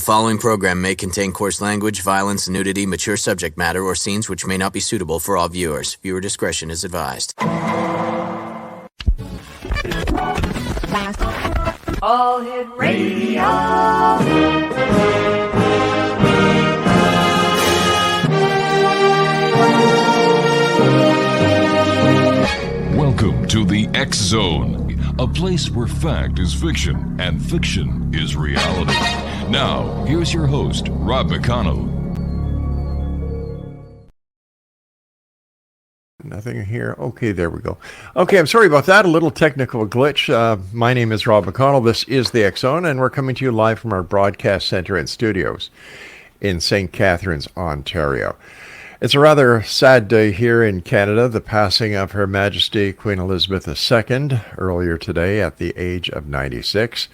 following program may contain coarse language, violence, nudity, mature subject matter, or scenes which may not be suitable for all viewers. Viewer discretion is advised. All Hit Radio. Welcome to the X Zone, a place where fact is fiction and fiction is reality. Now, here's your host, Rob McConnell. Nothing here. Okay, there we go. Okay, I'm sorry about that. A little technical glitch. My name is Rob McConnell. This is the X Zone, and we're coming to you live from our broadcast center and studios in St. Catharines, Ontario. It's a rather sad day here in Canada, the passing of Her Majesty Queen Elizabeth II earlier today at the age of 96.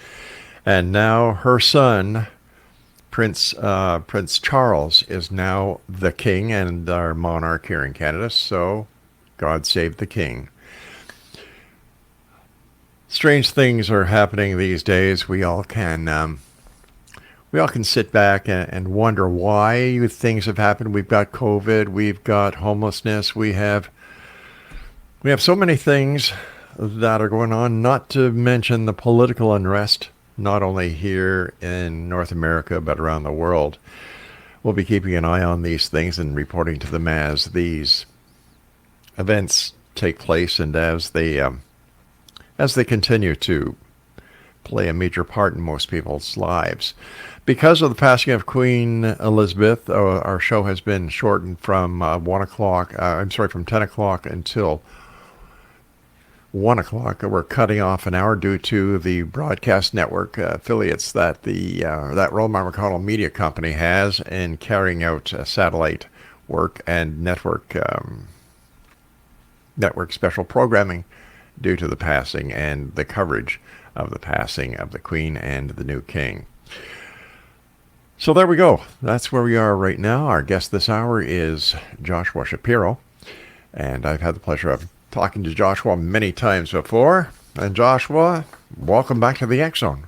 And now her son, Prince Charles, is now the king and our monarch here in Canada. So God save the king. Strange things are happening these days. We all can sit back and wonder why things have happened. We've got COVID, we've got homelessness, we have so many things that are going on, not to mention the political unrest, not only here in North America, but around the world. We'll be keeping an eye on these things and reporting to them as these events take place and as they continue to play a major part in most people's lives. Because of the passing of Queen Elizabeth, our show has been shortened from 10 o'clock until 1 o'clock. We're cutting off an hour due to the broadcast network affiliates that that Rob McConnell Media Company has in carrying out satellite work and network special programming due to the passing and the coverage of the passing of the Queen and the new King. So there we go. That's where we are right now. Our guest this hour is Joshua Shapiro, and I've had the pleasure of talking to Joshua many times before. And Joshua, welcome back to the X Zone.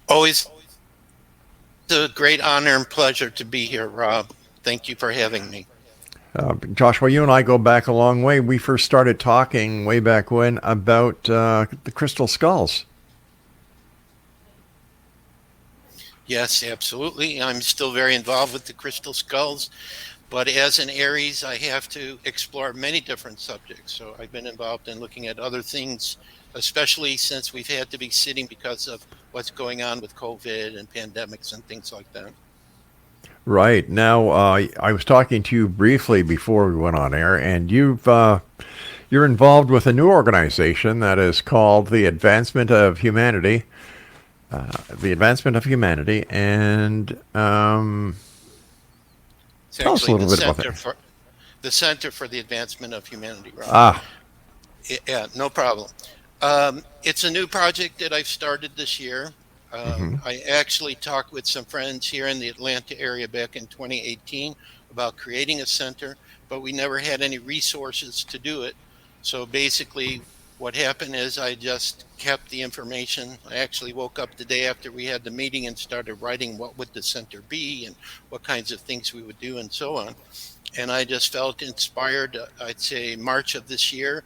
Always a great honor and pleasure to be here, Rob. Thank you for having me. Joshua, you and I go back a long way. We first started talking way back when about the crystal skulls. Yes, absolutely. I'm still very involved with the crystal skulls, but as an Aries, I have to explore many different subjects. So I've been involved in looking at other things, especially since we've had to be sitting because of what's going on with COVID and pandemics and things like that. Right. Now, I was talking to you briefly before we went on air, and you're involved with a new organization that is called the Advancement of Humanity. And tell us a little bit about that. The Center for the Advancement of Humanity, right? Yeah, no problem. It's a new project that I've started this year. I actually talked with some friends here in the Atlanta area back in 2018 about creating a center, but we never had any resources to do it. So basically, what happened is I just kept the information. I actually woke up the day after we had the meeting and started writing what would the center be and what kinds of things we would do and so on. And I just felt inspired, I'd say March of this year,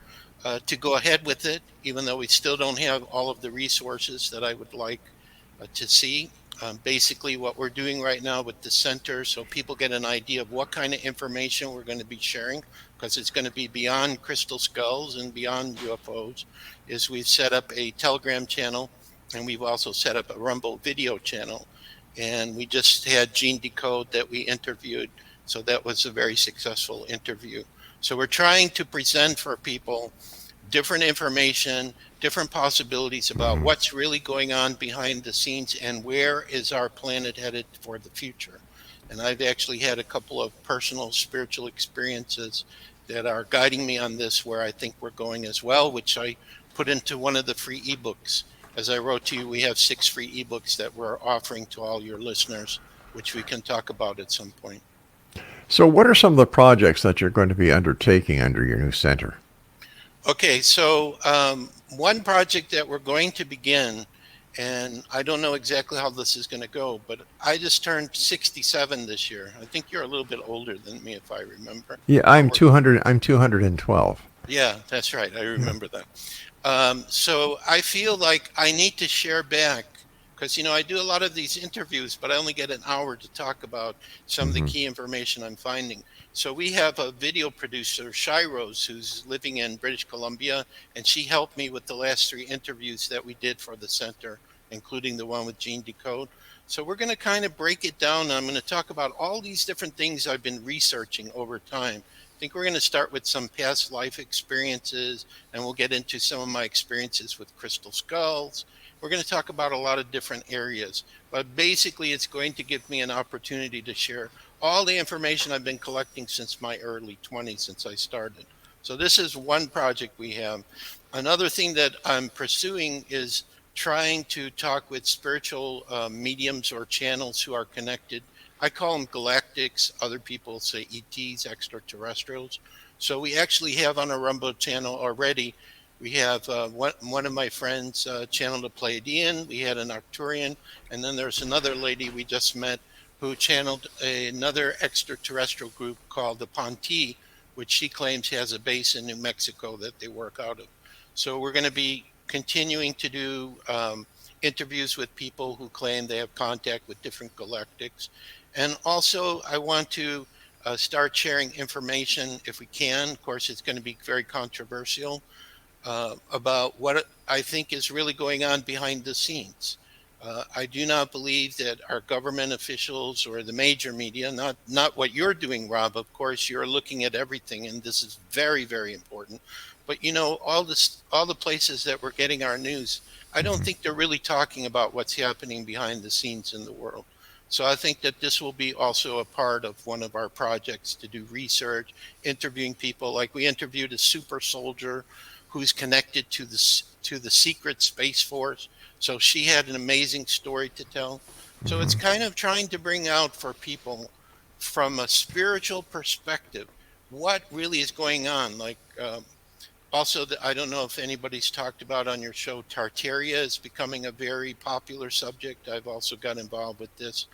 to go ahead with it, even though we still don't have all of the resources that I would like to see. Basically what we're doing right now with the center, so people get an idea of what kind of information we're going to be sharing, because it's going to be beyond crystal skulls and beyond UFOs, is we've set up a Telegram channel, and we've also set up a Rumble video channel. And we just had Gene Decode that we interviewed, so that was a very successful interview. So we're trying to present for people different information, different possibilities about what's really going on behind the scenes and where is our planet headed for the future. And I've actually had a couple of personal spiritual experiences that are guiding me on this, where I think we're going as well, which I put into one of the free ebooks. As I wrote to you, we have 6 free ebooks that we're offering to all your listeners, which we can talk about at some point. So what are some of the projects that you're going to be undertaking under your new center? Okay, so one project that we're going to begin And I don't know exactly how this is going to go, but I just turned 67 this year. I think you're a little bit older than me, if I remember. Yeah, I'm 200. I'm 212. Yeah, that's right. I remember that. So I feel like I need to share back because, I do a lot of these interviews, but I only get an hour to talk about some of the key information I'm finding. So we have a video producer, Shiros, who's living in British Columbia, and she helped me with the last 3 interviews that we did for the center, including the one with Gene Decode. So we're going to kind of break it down. I'm going to talk about all these different things I've been researching over time. I think we're going to start with some past life experiences, and we'll get into some of my experiences with crystal skulls. We're going to talk about a lot of different areas, but basically it's going to give me an opportunity to share all the information I've been collecting since my early 20s, since I started. So this is one project we have. Another thing that I'm pursuing is trying to talk with spiritual mediums or channels who are connected. I call them galactics. Other people say ETs, extraterrestrials. So we actually have on our Rumble channel already, we have one of my friends channeled a Pleiadian. We had an Arcturian. And then there's another lady we just met who channeled another extraterrestrial group called the Ponti, which she claims has a base in New Mexico that they work out of. So we're going to be continuing to do interviews with people who claim they have contact with different galactics. And also, I want to start sharing information if we can. Of course, it's going to be very controversial about what I think is really going on behind the scenes. I do not believe that our government officials or the major media, not what you're doing, Rob. Of course, you're looking at everything, and this is very, very important. But all the places that we're getting our news, I don't think they're really talking about what's happening behind the scenes in the world. So I think that this will be also a part of one of our projects to do research, interviewing people. Like we interviewed a super soldier who's connected to the secret Space Force. So she had an amazing story to tell. So it's kind of trying to bring out for people from a spiritual perspective what really is going on. Like also, I don't know if anybody's talked about on your show, Tartaria is becoming a very popular subject. I've also got involved with this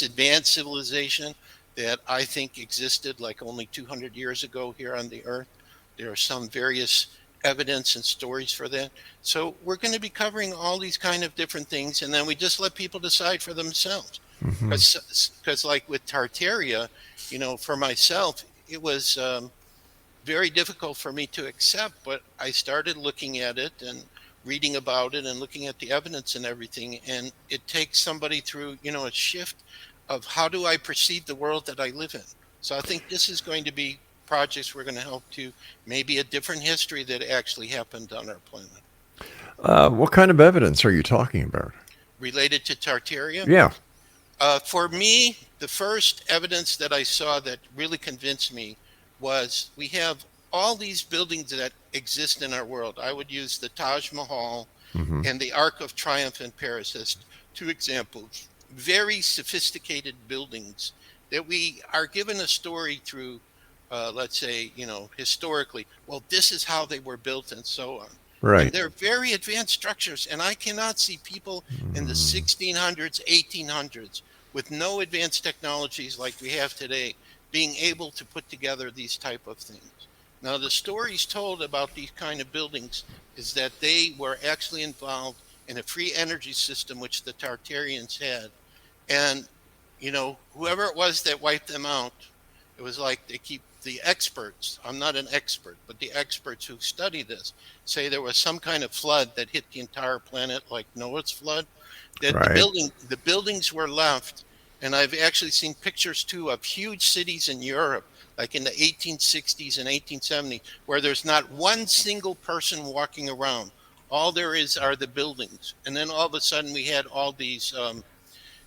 advanced civilization that I think existed like only 200 years ago here on the Earth. There are some various evidence and stories for that. So we're going to be covering all these kind of different things, and then we just let people decide for themselves. Because like with Tartaria, for myself, it was very difficult for me to accept, but I started looking at it and reading about it and looking at the evidence and everything. And it takes somebody through, a shift of how do I perceive the world that I live in. So I think this is going to be projects we're going to help to maybe a different history that actually happened on our planet. What kind of evidence are you talking about? Related to Tartaria? Yeah. For me, the first evidence that I saw that really convinced me was we have all these buildings that exist in our world. I would use the Taj Mahal and the Arc of Triumph in Paris as 2 examples. Very sophisticated buildings that we are given a story through, let's say, historically. Well, this is how they were built and so on. Right. And they're very advanced structures. And I cannot see people in the 1600s, 1800s with no advanced technologies like we have today being able to put together these type of things. Now, the stories told about these kind of buildings is that they were actually involved in a free energy system, which the Tartarians had. And, whoever it was that wiped them out, it was like they keep the experts. I'm not an expert, but the experts who study this say there was some kind of flood that hit the entire planet, like Noah's flood, that the buildings were left. And I've actually seen pictures, too, of huge cities in Europe, like in the 1860s and 1870s, where there's not one single person walking around. All there is are the buildings. And then all of a sudden we had all these,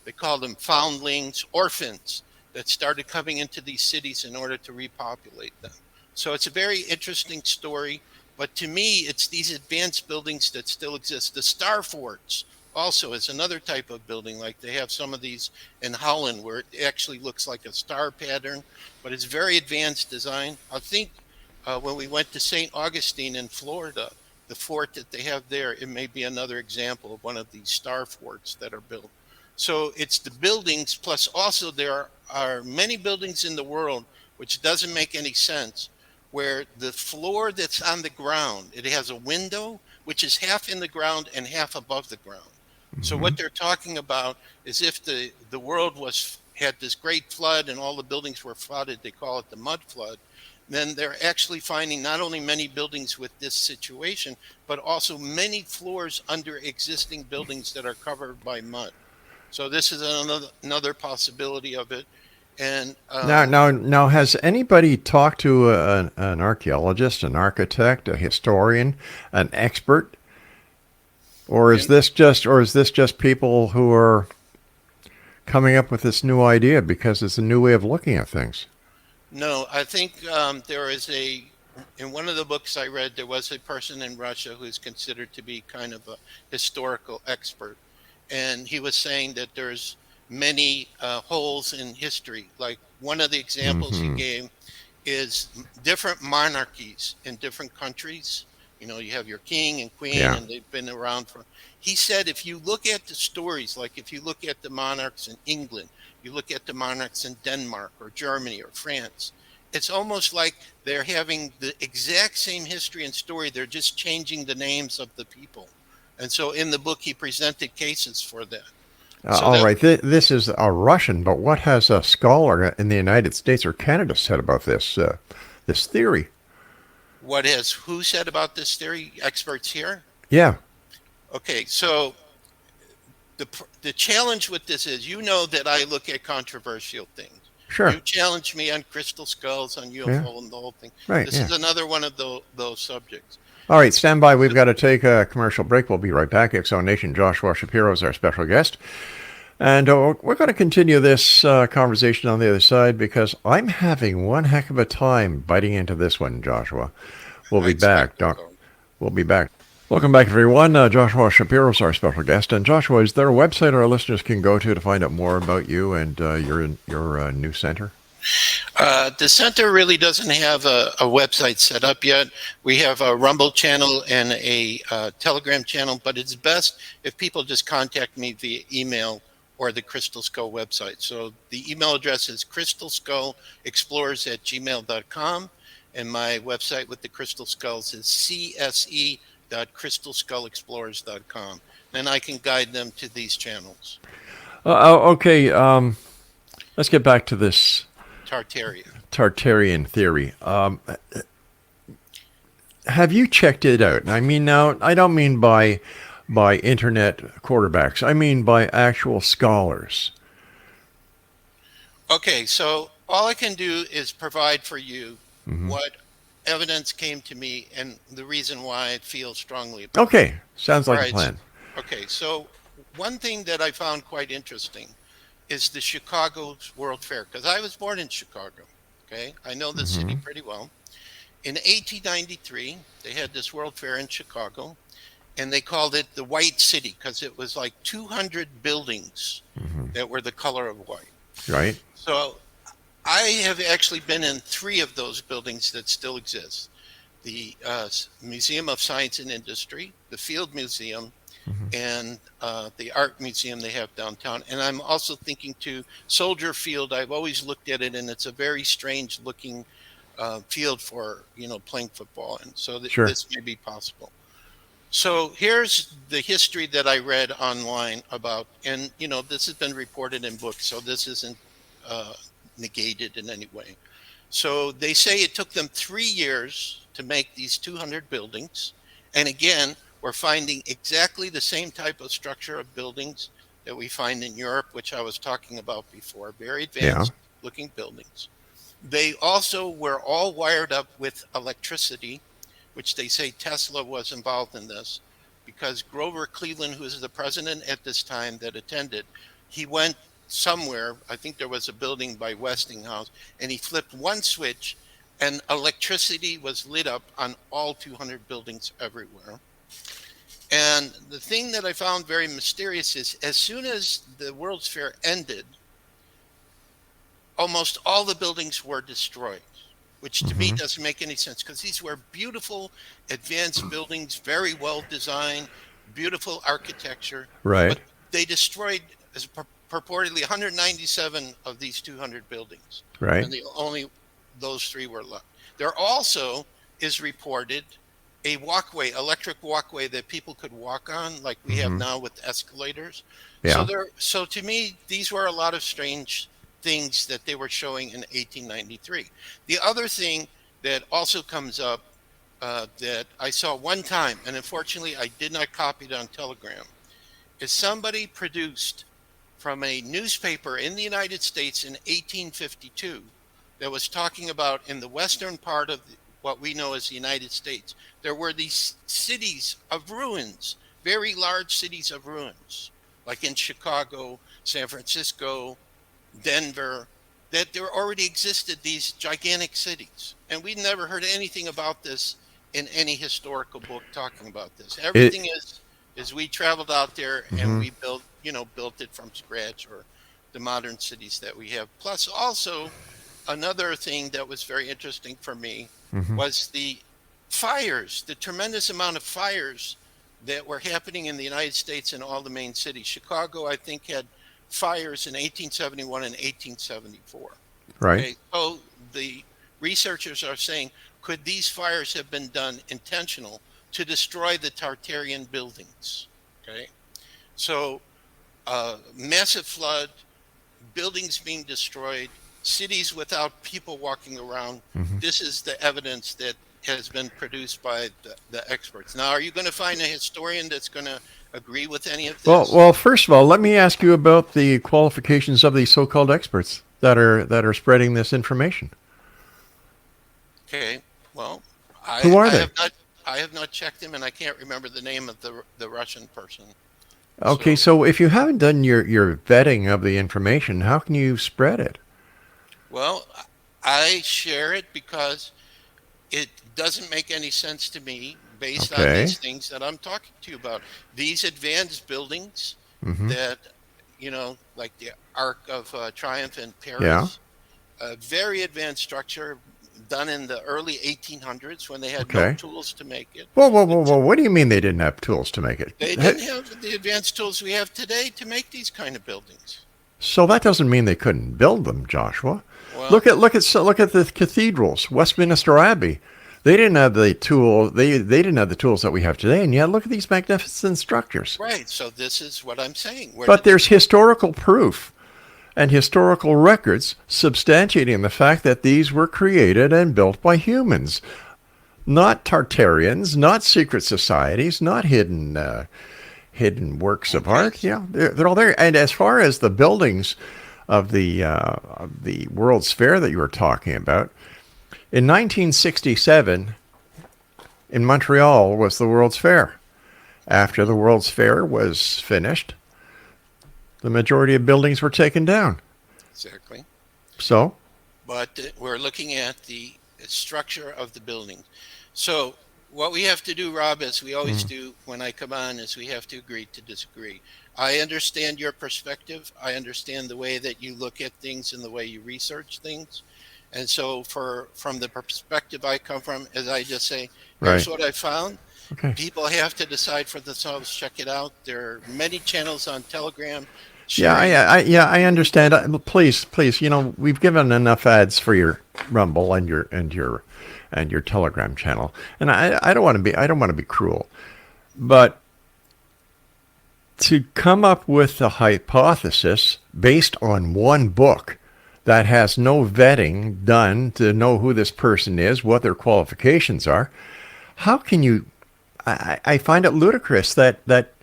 they call them foundlings, orphans, that started coming into these cities in order to repopulate them. So it's a very interesting story. But to me, it's these advanced buildings that still exist. The star forts also is another type of building. Like they have some of these in Holland where it actually looks like a star pattern, but it's very advanced design. I think when we went to St. Augustine in Florida, the fort that they have there, it may be another example of one of these star forts that are built. So it's the buildings, plus also there are many buildings in the world, which doesn't make any sense, where the floor that's on the ground, it has a window, which is half in the ground and half above the ground. So Mm-hmm. what they're talking about is if the world had this great flood and all the buildings were flooded, they call it the mud flood, then they're actually finding not only many buildings with this situation, but also many floors under existing buildings that are covered by mud. So this is another possibility of it. And Now, has anybody talked to an archaeologist, an architect, a historian, an expert, or is this just people who are coming up with this new idea because it's a new way of looking at things? no, I think there is in one of the books I read, there was a person in Russia who's considered to be kind of a historical expert. And he was saying that there's many holes in history. Like one of the examples he Mm-hmm. gave is different monarchies in different countries. You know, you have your king and queen, Yeah. and they've been around for. He said if you look at the stories, like if you look at the monarchs in England, you look at the monarchs in Denmark or Germany or France, it's almost like they're having the exact same history and story. They're just changing the names of the people. And so in the book, he presented cases for that. So All that right, this is a Russian, but what has a scholar in the United States or Canada said about this theory? who said about this theory? Experts here? Yeah, Okay, so the challenge with this is, you know that I look at controversial things. sure. You challenge me on crystal skulls, on Yeah, UFO, and the whole thing. right, This yeah. is another one of those subjects. All right, stand by. We've got to take a commercial break. We'll be right back. Exxon Nation, Joshua Shapiro is our special guest. And we're going to continue this conversation on the other side because I'm having one heck of a time biting into this one, Joshua. We'll I be back. expect it, though. We'll be back. Welcome back, everyone. Joshua Shapiro is our special guest. And Joshua, is there a website our listeners can go to find out more about you and your new center? The center really doesn't have a website set up yet. We have a Rumble channel and a Telegram channel, but it's best if people just contact me via email or the Crystal Skull website. So the email address is crystalskullexplorers@gmail.com, and my website with the Crystal Skulls is cse.crystalskullexplorers.com. Then I can guide them to these channels. Okay, let's get back to this Tartarian theory. Have you checked it out? I mean, now, I don't mean by internet quarterbacks. I mean by actual scholars. Okay, so all I can do is provide for you Mm-hmm. what evidence came to me and the reason why I feel strongly about it. Okay, sounds like All a right, plan. Okay, so one thing that I found quite interesting is the Chicago World Fair, because I was born in Chicago. Okay, I know the city pretty well. In 1893, they had this World Fair in Chicago, and they called it the White City because it was like 200 buildings that were the color of white. Right? So I have actually been in 3 of those buildings that still exist. The Museum of Science and Industry, the Field Museum, and the Art Museum they have downtown. And I'm also thinking to Soldier Field. I've always looked at it, and it's a very strange looking field for, playing football. And so Sure. this may be possible. So here's the history that I read online about, and this has been reported in books, so this isn't negated in any way. So they say it took them 3 years to make these 200 buildings. And again, we're finding exactly the same type of structure of buildings that we find in Europe, which I was talking about before, very advanced looking buildings. They also were all wired up with electricity, which they say Tesla was involved in this, because Grover Cleveland, who was the president at this time that attended, he went somewhere, I think there was a building by Westinghouse, and he flipped one switch and electricity was lit up on all 200 buildings everywhere. And the thing that I found very mysterious is as soon as the World's Fair ended, almost all the buildings were destroyed. which to me doesn't make any sense because these were beautiful, advanced buildings, very well designed, beautiful architecture. Right. But they destroyed purportedly 197 of these 200 buildings. Right. And only those 3 were left. There also is reported a walkway, electric walkway that people could walk on, like we have now with escalators. Yeah. So to me, these were a lot of strange things that they were showing in 1893. The other thing that also comes up that I saw one time, and unfortunately I did not copy it on Telegram, is somebody produced from a newspaper in the United States in 1852 that was talking about in the western part of what we know as the United States, there were these cities of ruins, very large cities of ruins, like in Chicago, San Francisco, Denver, that there already existed these gigantic cities. And we never heard anything about this in any historical book talking about this. Everything is we traveled out there and we built it from scratch, or the modern cities that we have. Plus also another thing that was very interesting for me was the fires, the tremendous amount of fires that were happening in the United States in all the main cities. Chicago, I think, had fires in 1871 and 1874. Right. Okay? So the researchers are saying, could these fires have been done intentional to destroy the Tartarian buildings? Okay. So massive flood, buildings being destroyed, cities without people walking around. This is the evidence that has been produced by the experts. Now, are you going to find a historian that's going to agree with any of this? Well, first of all, let me ask you about the qualifications of these so-called experts that are spreading this information. Okay. Well, who are they? I have not checked him, and I can't remember the name of the Russian person. Okay, so if you haven't done your vetting of the information, how can you spread it? Well, I share it because it doesn't make any sense to me based on these things that I'm talking to you about. These advanced buildings that, like the Arc of Triumph in Paris, a very advanced structure done in the early 1800s when they had no tools to make it. Whoa. What do you mean they didn't have tools to make it? They didn't have the advanced tools we have today to make these kind of buildings. So that doesn't mean they couldn't build them, Joshua. Well, look at the cathedrals, Westminster Abbey. They didn't have the tool. They didn't have the tools that we have today, and yet look at these magnificent structures. Right. So this is what I'm saying. But there's historical proof and historical records substantiating the fact that these were created and built by humans, not Tartarians, not secret societies, not hidden works of art. Yeah, they're all there. And as far as the buildings of the World's Fair that you were talking about, in 1967, in Montreal was the World's Fair. After the World's Fair was finished, the majority of buildings were taken down. Exactly. So? But we're looking at the structure of the building. So what we have to do, Rob, as we always do when I come on, is we have to agree to disagree. I understand your perspective. I understand the way that you look at things and the way you research things. And so from the perspective I come from, as I just say, here's what I found. Okay. People have to decide for themselves. Check it out. There are many channels on Telegram. I understand. Please, we've given enough ads for your Rumble and your Telegram channel, and I don't want to be cruel, but to come up with a hypothesis based on one book that has no vetting done to know who this person is, what their qualifications are, how can you? I find it ludicrous that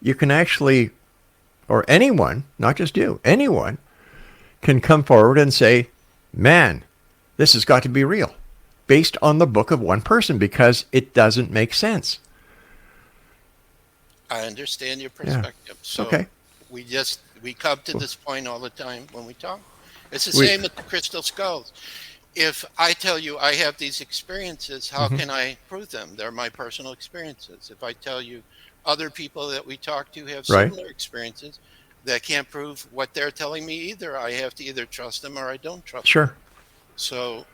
you can actually, or anyone, not just you, anyone can come forward and say, man, this has got to be real, based on the book of one person, because it doesn't make sense. I understand your perspective. So we come to this point all the time when we talk. It's the same with the crystal skulls. If I tell you I have these experiences, how can I prove them? They're my personal experiences. If I tell you other people that we talk to have similar experiences, that can't prove what they're telling me either. I have to either trust them or I don't trust them. Sure. So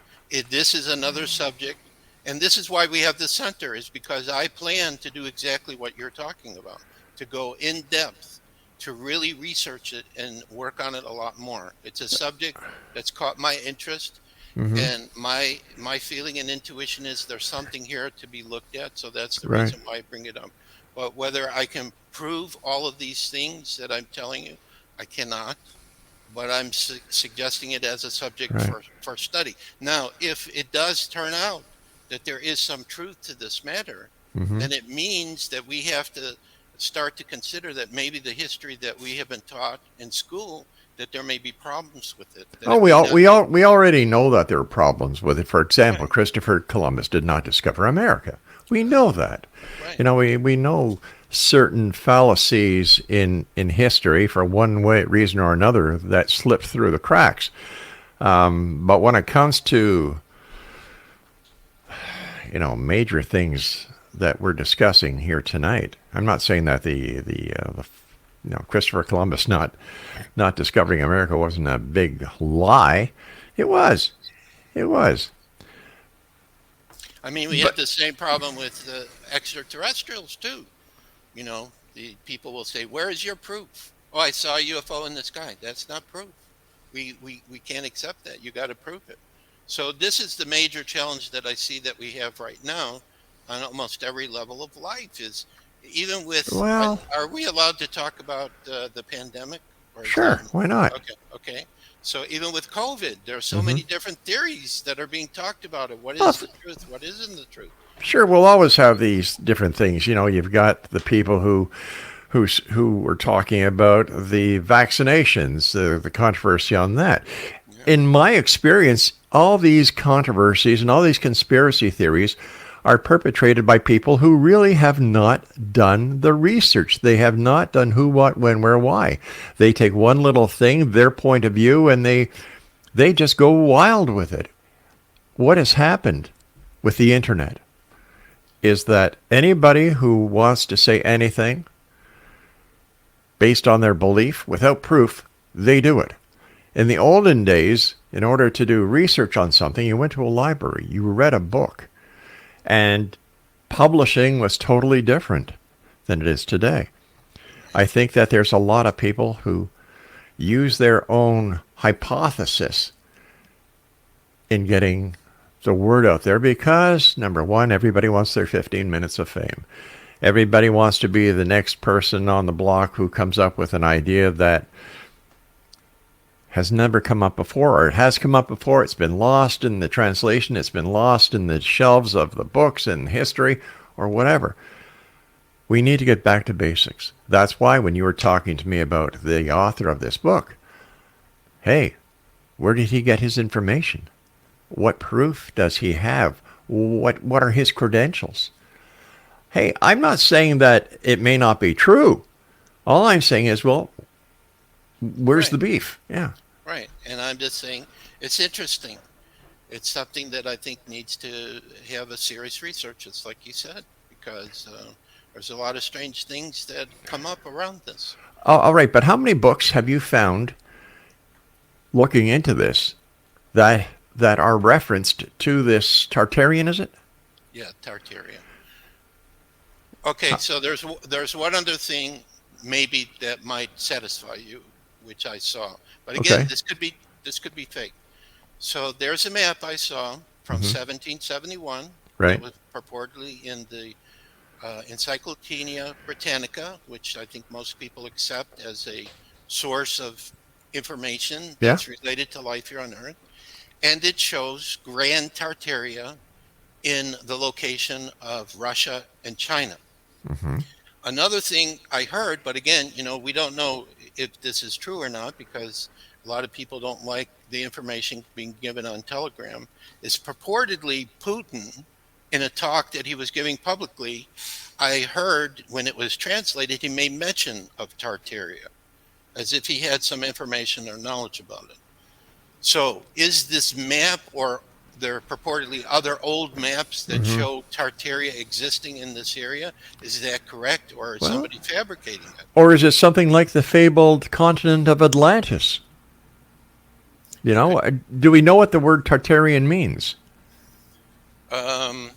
This is another subject, and this is why we have the center, is because I plan to do exactly what you're talking about, to go in depth, to really research it and work on it a lot more. It's a subject that's caught my interest, and my feeling and intuition is there's something here to be looked at, so that's the reason why I bring it up. But whether I can prove all of these things that I'm telling you, I cannot. But I'm suggesting it as a subject for study. Now, if it does turn out that there is some truth to this matter, then it means that we have to start to consider that maybe the history that we have been taught in school, that there may be problems with it. We already know that there are problems with it. For example, Christopher Columbus did not discover America. We know that. You know, we know certain fallacies in history for one reason or another that slipped through the cracks. But when it comes to, you know, major things that we're discussing here tonight, I'm not saying that the Christopher Columbus not discovering America wasn't a big lie. It was. I mean, we have the same problem with the extraterrestrials too. You know, the people will say, "Where is your proof?" "Oh, I saw a UFO in the sky." That's not proof. We can't accept that. You got to prove it. So this is the major challenge that I see that we have right now on almost every level of life. Is even with are we allowed to talk about the pandemic? Sure, why not? Okay. So even with COVID, there are so many different theories that are being talked about of what is the truth, what isn't the truth. Sure, we'll always have these different things. You know, you've got the people who were talking about the vaccinations, the controversy on that. Yeah. In my experience, all these controversies and all these conspiracy theories are perpetrated by people who really have not done the research. They have not done who, what, when, where, why. They take one little thing, their point of view, and they just go wild with it. What has happened with the internet is that anybody who wants to say anything based on their belief without proof, they do it. In the olden days, in order to do research on something, you went to a library, you read a book, and publishing was totally different than it is today. I think that there's a lot of people who use their own hypothesis in getting the word out there because, number one, everybody wants their 15 minutes of fame. Everybody wants to be the next person on the block who comes up with an idea that has never come up before, or it has come up before. It's been lost in the translation. It's been lost in the shelves of the books and history or whatever. We need to get back to basics. That's why when you were talking to me about the author of this book, hey, where did he get his information? What proof does he have? What are his credentials? Hey, I'm not saying that it may not be true. All I'm saying is, well, where's the beef? Yeah. Right. And I'm just saying it's interesting. It's something that I think needs to have a serious research. It's like you said, because there's a lot of strange things that come up around this. Oh, all right. But how many books have you found looking into this that are referenced to this Tartarian, is it? Yeah, Tartarian. Okay, so there's one other thing maybe that might satisfy you, which I saw. But again, this could be fake. So there's a map I saw from 1771. Right. It was purportedly in the Encyclopedia Britannica, which I think most people accept as a source of information that's related to life here on Earth. And it shows Grand Tartaria in the location of Russia and China. Another thing I heard, but again, we don't know if this is true or not because a lot of people don't like the information being given on Telegram, is purportedly Putin in a talk that he was giving publicly. I heard when it was translated, he made mention of Tartaria as if he had some information or knowledge about it. So is this map, or there are purportedly other old maps that show Tartaria existing in this area? Is that correct, or is somebody fabricating it? Or is it something like the fabled continent of Atlantis? Do we know what the word Tartarian means? Um,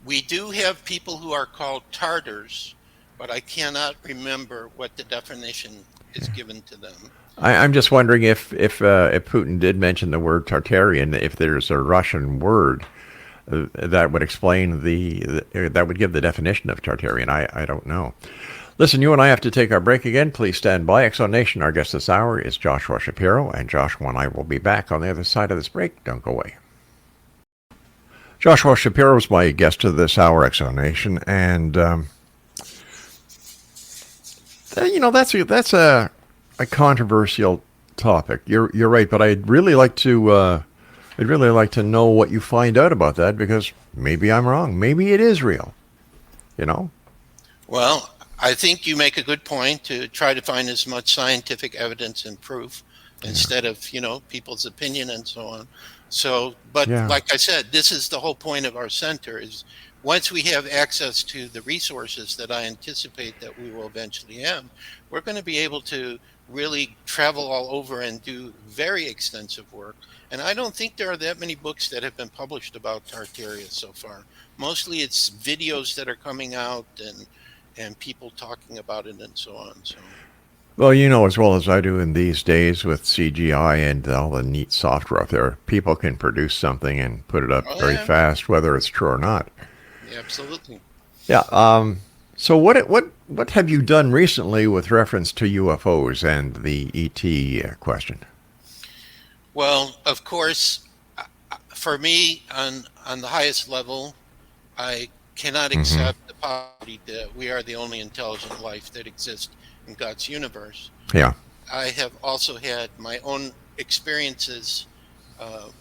we do have people who are called Tartars, but I cannot remember what the definition is given to them. I'm just wondering if Putin did mention the word Tartarian, if there's a Russian word that would explain that would give the definition of Tartarian. I don't know. Listen, you and I have to take our break again. Please stand by. Exo Nation, our guest this hour is Joshua Shapiro, and Joshua and I will be back on the other side of this break. Don't go away. Joshua Shapiro is my guest of this hour, Exo Nation, and that's a controversial topic. You're right, but I'd really like to know what you find out about that, because maybe I'm wrong. Maybe it is real. Well, I think you make a good point to try to find as much scientific evidence and proof instead of, people's opinion and so on. So, but like I said, this is the whole point of our center, is once we have access to the resources that I anticipate that we will eventually have, we're going to be able to really travel all over and do very extensive work. And I don't think there are that many books that have been published about Tartaria so far. Mostly it's videos that are coming out and people talking about it and so on. So, well, as well as I do in these days with CGI and all the neat software out there, people can produce something and put it up very fast, whether it's true or not. Yeah, absolutely. Yeah. So what have you done recently with reference to UFOs and the ET question? Well, of course, for me, on the highest level, I cannot accept the possibility that we are the only intelligent life that exists in God's universe. Yeah. I have also had my own experiences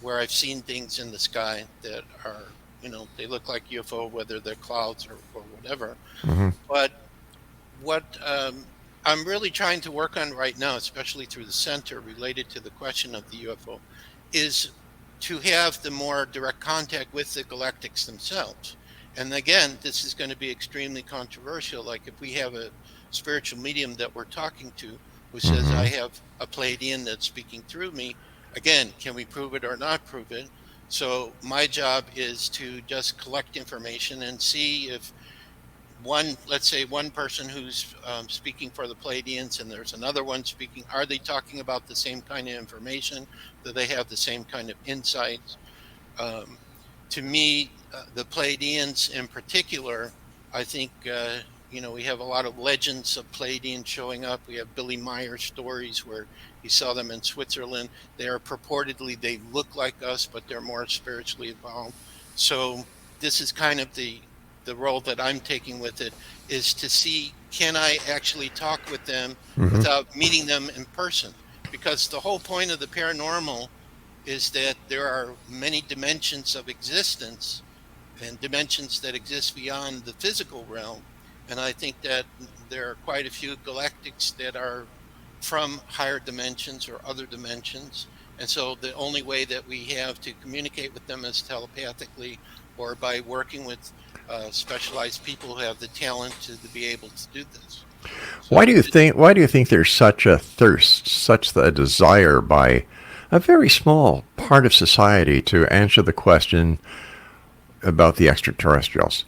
where I've seen things in the sky that are, they look like UFO, whether they're clouds or whatever. But what I'm really trying to work on right now, especially through the center related to the question of the UFO, is to have the more direct contact with the galactics themselves. And again, this is going to be extremely controversial. Like if we have a spiritual medium that we're talking to who says, I have a Pleiadian that's speaking through me, again, can we prove it or not prove it? So my job is to just collect information and see if let's say one person who's speaking for the Pleiadians and there's another one speaking, are they talking about the same kind of information? Do they have the same kind of insights? To me, the Pleiadians in particular, I think, we have a lot of legends of Pleiadians showing up. We have Billy Meyer stories where he saw them in Switzerland. They look like us, but they're more spiritually evolved. So this is kind of the role that I'm taking with it, is to see, can I actually talk with them without meeting them in person? Because the whole point of the paranormal is that there are many dimensions of existence and dimensions that exist beyond the physical realm. And I think that there are quite a few galactics that are from higher dimensions or other dimensions. And so the only way that we have to communicate with them is telepathically or by working with specialized people who have the talent to be able to do this. So why do you think there's such a thirst, such a desire by a very small part of society to answer the question about the extraterrestrials?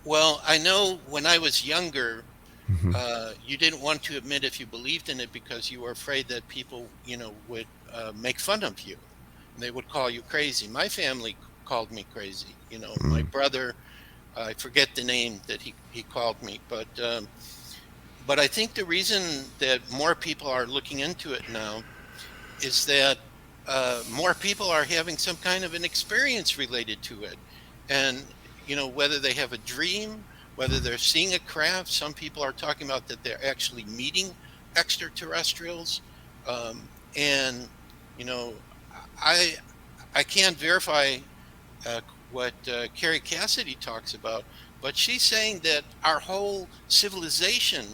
Well, I know when I was younger, you didn't want to admit if you believed in it because you were afraid that people, would make fun of you. And they would call you crazy. My family called me crazy. My brother, I forget the name that he called me, but I think the reason that more people are looking into it now is that more people are having some kind of an experience related to it. And, whether they have a dream, whether they're seeing a craft, some people are talking about that they're actually meeting extraterrestrials. And, I can't verify what Carrie Cassidy talks about, but she's saying that our whole civilization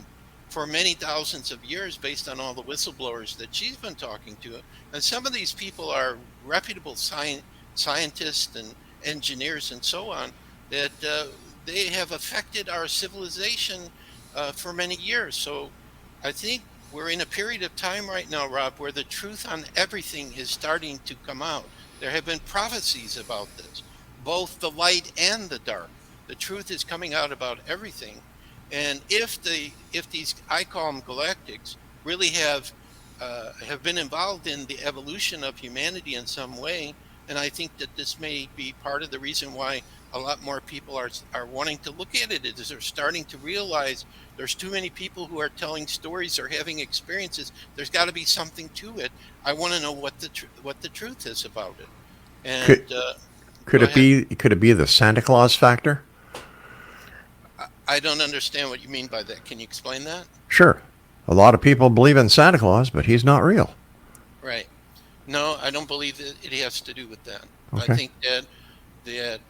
for many thousands of years, based on all the whistleblowers that she's been talking to, and some of these people are reputable scientists and engineers and so on, that they have affected our civilization for many years. So I think we're in a period of time right now, Rob, where the truth on everything is starting to come out. There have been prophecies about this, both the light and the dark. The truth is coming out about everything. And if these, I call them galactics, really have been involved in the evolution of humanity in some way, and I think that this may be part of the reason why a lot more people are wanting to look at it, is they're starting to realize there's too many people who are telling stories or having experiences. There's got to be something to it. I want to know what the truth is about it. And could it be the Santa Claus factor? I don't understand what you mean by that. Can you explain that? Sure. A lot of people believe in Santa Claus, but he's not real. Right. No, I don't believe that it has to do with that. Okay. I think that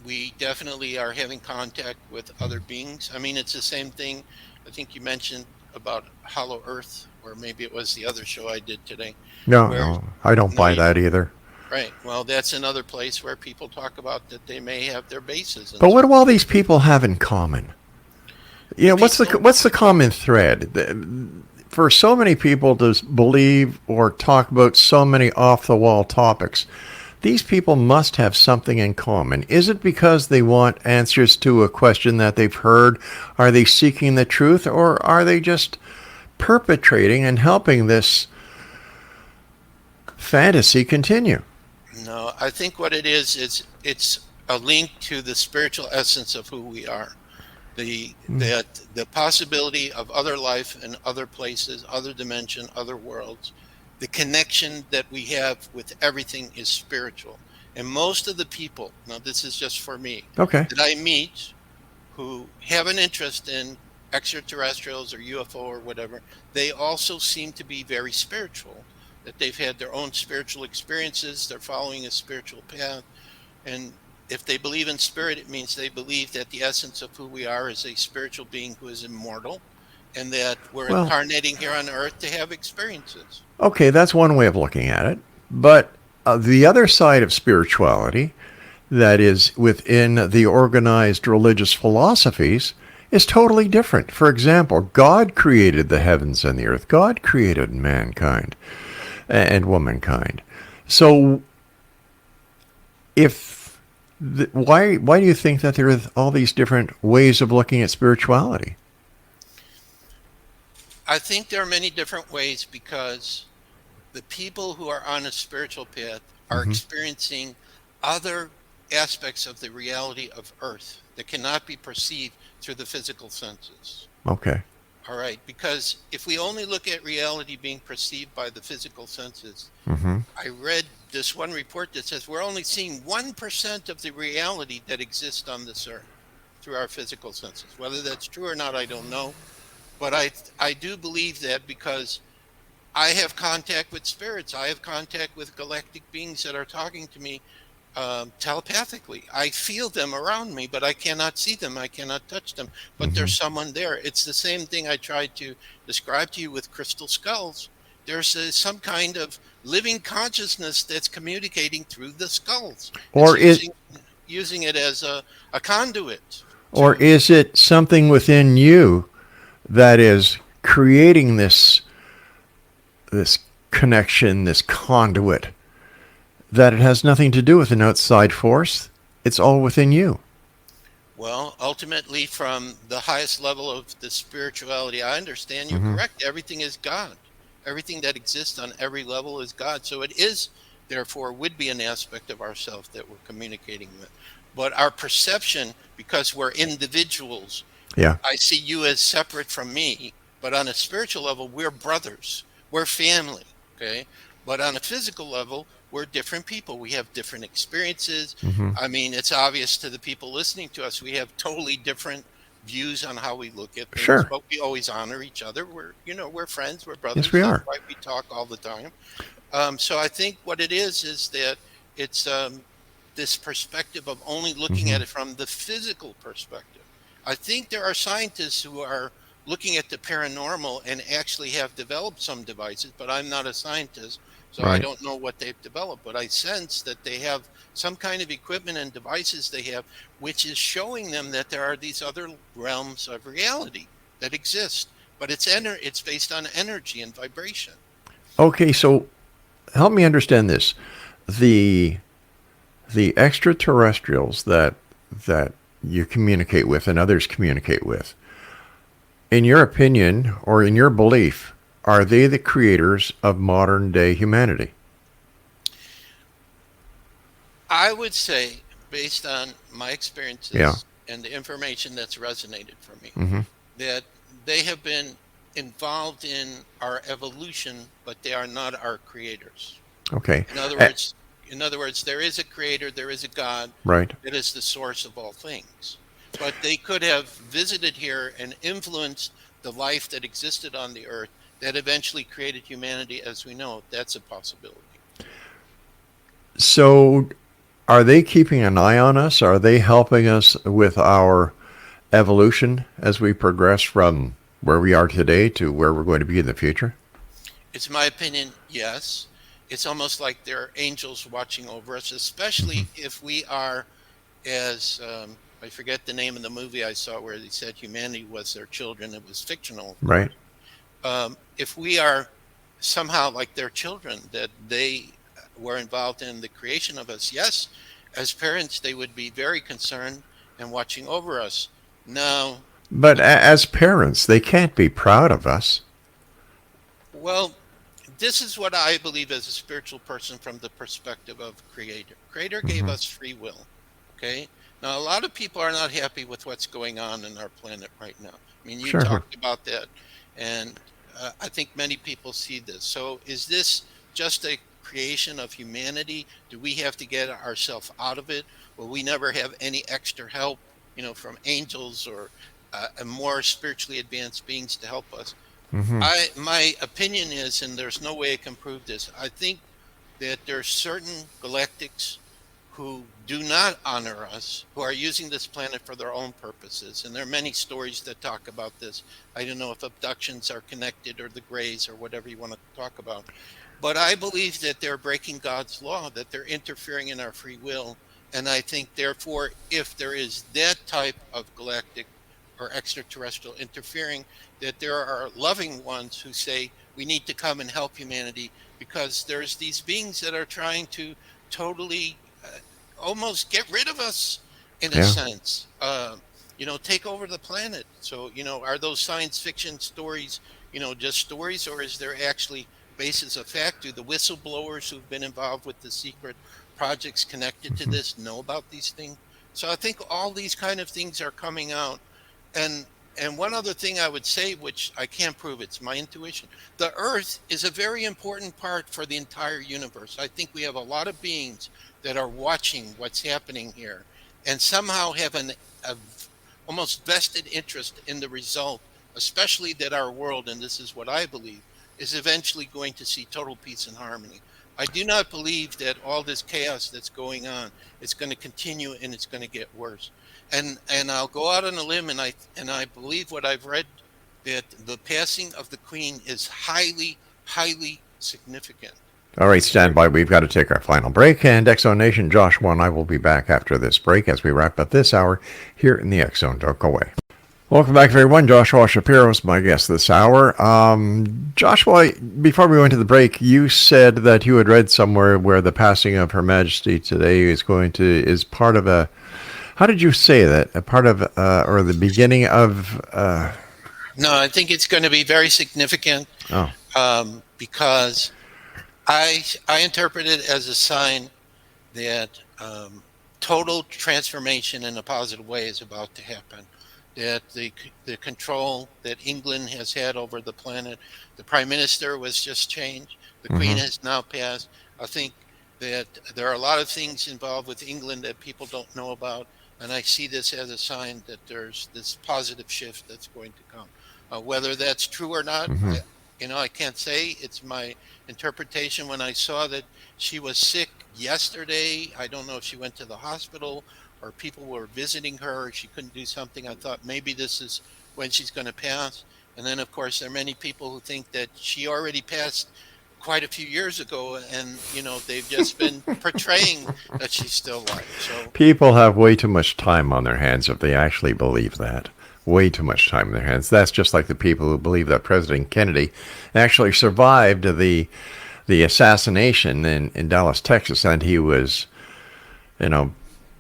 we definitely are having contact with other beings. I mean, it's the same thing. I think you mentioned about Hollow Earth, or maybe it was the other show I did today. No, I don't buy that either. Right. Well, that's another place where people talk about that they may have their bases. But what do all these people have in common? You know, what's the common thread? For so many people to believe or talk about so many off-the-wall topics, these people must have something in common. Is it because they want answers to a question that they've heard? Are they seeking the truth, or are they just perpetrating and helping this fantasy continue? No, I think what it is it's a link to the spiritual essence of who we are. The possibility of other life and other places, other dimension, other worlds. The connection that we have with everything is spiritual. And most of the people, now this is just for me, that I meet who have an interest in extraterrestrials or UFO or whatever, they also seem to be very spiritual, that they've had their own spiritual experiences, they're following a spiritual path. And if they believe in spirit, it means they believe that the essence of who we are is a spiritual being who is immortal, and that we're incarnating here on Earth to have experiences. Okay, that's one way of looking at it. But the other side of spirituality, that is within the organized religious philosophies, is totally different. For example, God created the heavens and the earth. God created mankind and womankind. So why do you think that there are all these different ways of looking at spirituality? I think there are many different ways because the people who are on a spiritual path are experiencing other aspects of the reality of Earth that cannot be perceived through the physical senses. Okay. All right, because if we only look at reality being perceived by the physical senses, I read this one report that says we're only seeing 1% of the reality that exists on this Earth through our physical senses. Whether that's true or not, I don't know. But I do believe that because I have contact with spirits. I have contact with galactic beings that are talking to me telepathically. I feel them around me, but I cannot see them. I cannot touch them. But there's someone there. It's the same thing I tried to describe to you with crystal skulls. There's some kind of living consciousness that's communicating through the skulls. Or using it as a conduit. Or is it something within you that is creating this connection, this conduit, that it has nothing to do with an outside force? It's all within you. Well, ultimately, from the highest level of the spirituality, I understand you're correct. Everything is God. Everything that exists on every level is God. So it is, therefore, would be an aspect of ourselves that we're communicating with. But our perception, because we're individuals, I see you as separate from me. But on a spiritual level, we're brothers. We're family. Okay. But on a physical level, we're different people. We have different experiences. I mean, it's obvious to the people listening to us. We have totally different views on how we look at things, but we always honor each other. We're friends. We're brothers. Yes, we are. That's why we talk all the time. So I think what it is that it's this perspective of only looking at it from the physical perspective. I think there are scientists who are looking at the paranormal and actually have developed some devices, but I'm not a scientist, so I don't know what they've developed. But I sense that they have some kind of equipment and devices they have, which is showing them that there are these other realms of reality that exist. But it's based on energy and vibration. Okay, so help me understand this. The extraterrestrials that you communicate with and others communicate with, in your opinion or in your belief, are they the creators of modern day humanity? I would say, based on my experiences and the information that's resonated for me, that they have been involved in our evolution, but they are not our creators. Okay. In other words, there is a creator, there is a God, right, that is the source of all things. But they could have visited here and influenced the life that existed on the earth that eventually created humanity as we know it. That's a possibility. So are they keeping an eye on us? Are they helping us with our evolution as we progress from where we are today to where we're going to be in the future? It's my opinion, yes. It's almost like they're angels watching over us, especially if we are, as I forget the name of the movie I saw where they said humanity was their children. It was fictional. Right. If we are somehow like their children, that they were involved in the creation of us, yes, as parents, they would be very concerned and watching over us. Now, but as parents, they can't be proud of us. Well, this is what I believe as a spiritual person from the perspective of Creator. Creator gave us free will. Okay. Now, a lot of people are not happy with what's going on in our planet right now. I mean, you talked about that, and I think many people see this. So is this just a creation of humanity? Do we have to get ourselves out of it? Will we never have any extra help, from angels or more spiritually advanced beings to help us? My opinion is, and there's no way I can prove this, I think that there are certain galactics who do not honor us, who are using this planet for their own purposes. And there are many stories that talk about this. I don't know if abductions are connected or the Greys or whatever you want to talk about. But I believe that they're breaking God's law, that they're interfering in our free will. And I think, therefore, if there is that type of galactic or extraterrestrial interfering, that there are loving ones who say we need to come and help humanity, because there's these beings that are trying to totally almost get rid of us in a sense, take over the planet. So, are those science fiction stories, just stories, or is there actually basis of fact? Do the whistleblowers who've been involved with the secret projects connected to this know about these things? So I think all these kind of things are coming out. And one other thing I would say, which I can't prove, it's my intuition. The Earth is a very important part for the entire universe. I think we have a lot of beings that are watching what's happening here and somehow have an almost vested interest in the result, especially that our world, and this is what I believe, is eventually going to see total peace and harmony. I do not believe that all this chaos that's going on is going to continue and it's going to get worse. And I'll go out on a limb, and I believe what I've read, that the passing of the Queen is highly, highly significant. All right, stand by. We've got to take our final break. And X Zone Nation, Joshua and I will be back after this break as we wrap up this hour here in the X Zone. Don't go away. Welcome back, everyone. Joshua Shapiro is my guest this hour. Joshua, before we went to the break, you said that you had read somewhere where the passing of Her Majesty today is part of a... How did you say that? A part of, or the beginning of... No, I think it's going to be very significant. Because I interpret it as a sign that total transformation in a positive way is about to happen. That the control that England has had over the planet, the Prime Minister was just changed. The Queen has now passed. I think that there are a lot of things involved with England that people don't know about. And I see this as a sign that there's this positive shift that's going to come. Whether that's true or not, I can't say. It's my interpretation. When I saw that she was sick yesterday, I don't know if she went to the hospital or people were visiting her, or she couldn't do something. I thought maybe this is when she's going to pass. And then, of course, there are many people who think that she already passed quite a few years ago, and they've just been portraying that she's still alive. So people have way too much time on their hands if they actually believe that. Way too much time in their hands. That's just like the people who believe that President Kennedy actually survived the the assassination in Dallas, Texas, and he was,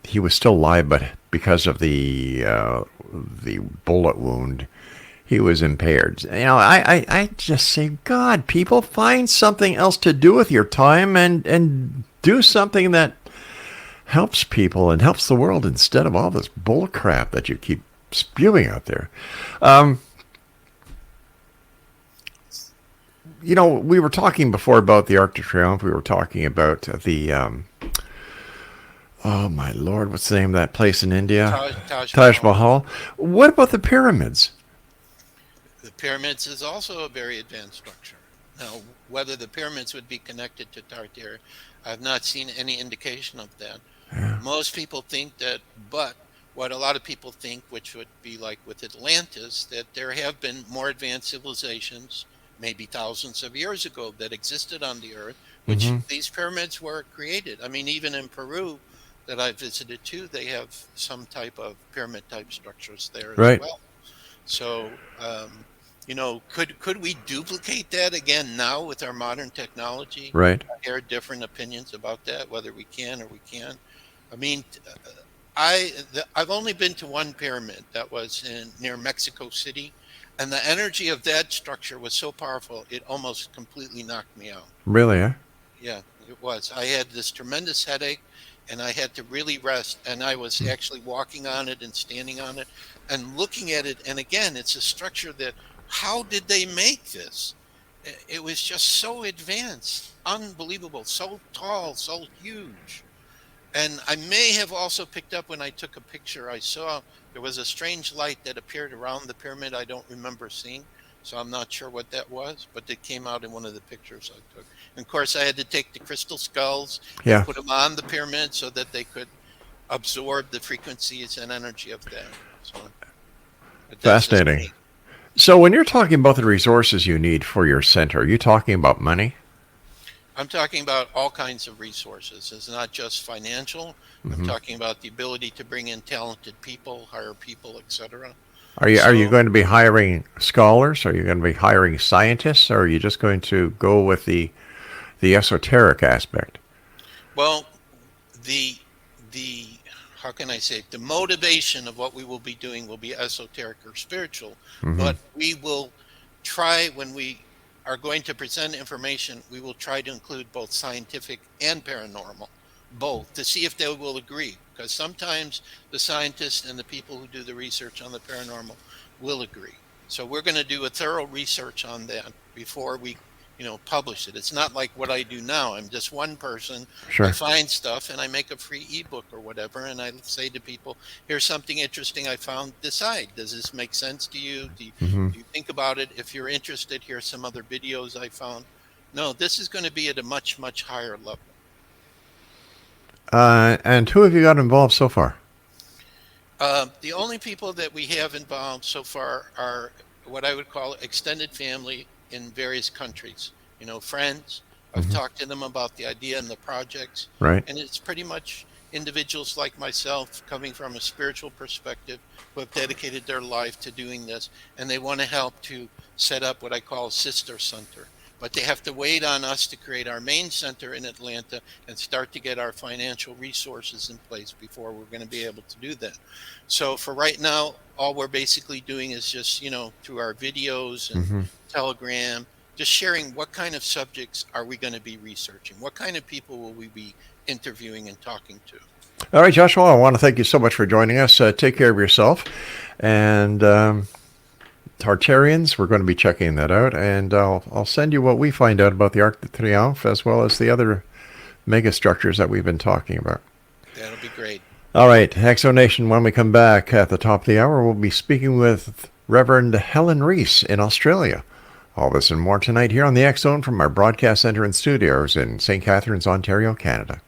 he was still alive, but because of the bullet wound, he was impaired. I just say, God, people, find something else to do with your time and do something that helps people and helps the world instead of all this bull crap that you keep spewing out there. We were talking before about the Arc de Triomphe. We were talking about the, oh my Lord, what's the name of that place in India? Taj Mahal. What about the pyramids? The pyramids is also a very advanced structure. Now, whether the pyramids would be connected to Tartare, I've not seen any indication of that. Yeah. Most people think that, but what a lot of people think, which would be like with Atlantis, that there have been more advanced civilizations, maybe thousands of years ago, that existed on the Earth, which these pyramids were created. I mean, even in Peru, that I visited too, they have some type of pyramid-type structures there as well. So, could we duplicate that again now with our modern technology? Right. I hear different opinions about that, whether we can or we can't. I mean, I've only been to one pyramid that was near Mexico City, and the energy of that structure was so powerful, it almost completely knocked me out. Really, eh? Yeah, it was. I had this tremendous headache, and I had to really rest, and I was actually walking on it and standing on it and looking at it. And again, it's a structure that, how did they make this? It was just so advanced, unbelievable, so tall, so huge. And I may have also picked up when I took a picture, I saw there was a strange light that appeared around the pyramid I don't remember seeing. So I'm not sure what that was, but it came out in one of the pictures I took. And of course, I had to take the crystal skulls and put them on the pyramid so that they could absorb the frequencies and energy of that. So, fascinating. So when you're talking about the resources you need for your center, are you talking about money? I'm talking about all kinds of resources. It's not just financial. I'm talking about the ability to bring in talented people, hire people, etc. Are you going to be hiring scholars? Are you going to be hiring scientists? Or are you just going to go with the esoteric aspect? Well, the how can I say it? The motivation of what we will be doing will be esoteric or spiritual, but we will try, when we are going to present information, we will try to include both scientific and paranormal, both, to see if they will agree. Because sometimes the scientists and the people who do the research on the paranormal will agree. So we're going to do a thorough research on that before we, publish it. It's not like what I do now. I'm just one person. Sure. I find stuff and I make a free ebook or whatever, and I say to people, here's something interesting I found. Decide, does this make sense to you? Do you think about it? If you're interested, here's some other videos I found. No, this is going to be at a much, much higher level. And who have you got involved so far? The only people that we have involved so far are what I would call extended family in various countries. Friends. I've talked to them about the idea and the projects. Right. And it's pretty much individuals like myself coming from a spiritual perspective who have dedicated their life to doing this. And they want to help to set up what I call a sister center. But they have to wait on us to create our main center in Atlanta and start to get our financial resources in place before we're going to be able to do that. So for right now, all we're basically doing is just, through our videos and Telegram, just sharing what kind of subjects are we going to be researching? What kind of people will we be interviewing and talking to? All right, Joshua, I want to thank you so much for joining us. Take care of yourself. And Tartarians, we're going to be checking that out, and I'll send you what we find out about the Arc de Triomphe as well as the other megastructures that we've been talking about. That'll be great. All right, Exonation, when we come back at the top of the hour, we'll be speaking with Reverend Helen Reese in Australia. All this and more tonight here on the X Zone from our broadcast center and studios in St. Catharines, Ontario, Canada.